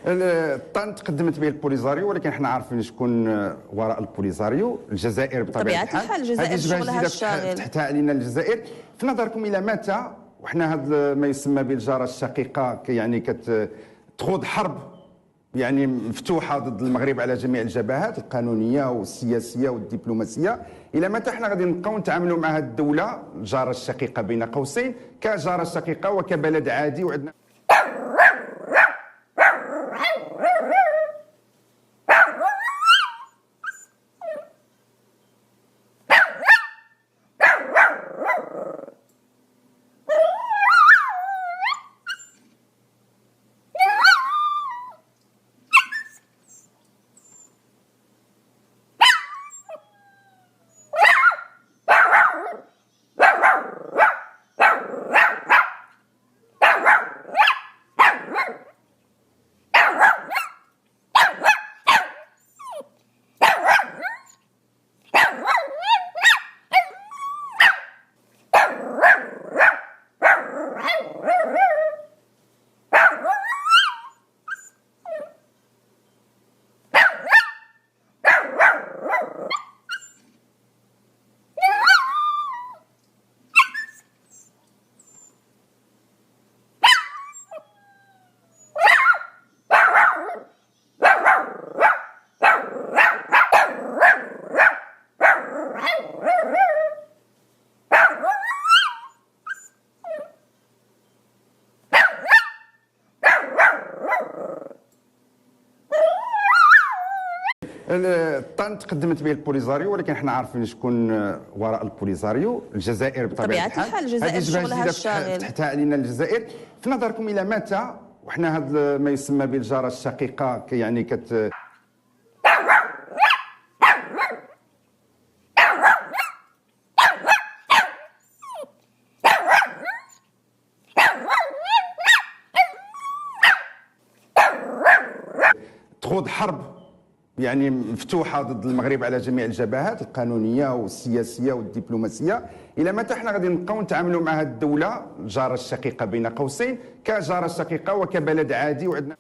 الطن تقدمت به البوليزاريو، ولكن حنا عارفين شكون وراء البوليزاريو. الجزائر بطبيعه الحال الجزائر شغلها الشاغل فتحتها علينا الجزائر. في نظركم الى متى وحنا هذا ما يسمى بالجاره الشقيقه يعني كتخوض حرب يعني مفتوحه ضد المغرب على جميع الجبهات القانونيه والسياسيه والدبلوماسيه، الى متى حنا غادي نبقاو نتعاملوا مع هذه الدوله الجاره الشقيقه بين قوسين كجاره شقيقه وكبلد عادي وعندنا الطن تقدمت به البوليزاريو، ولكن حنا عارفين شكون وراء البوليزاريو. الجزائر بطبيعه الحال الجزائر شغلها الشاغل فتحتها علينا الجزائر. في نظركم الى متى وحنا هذا ما يسمى بالجاره الشقيقه يعني تخوض حرب يعني مفتوحه ضد المغرب على جميع الجبهات القانونيه والسياسيه والدبلوماسيه، الى متى حنا غادي نبقاو نتعاملوا مع هذه الدوله الجاره الشقيقه بين قوسين كجاره شقيقه وكبلد عادي وعندنا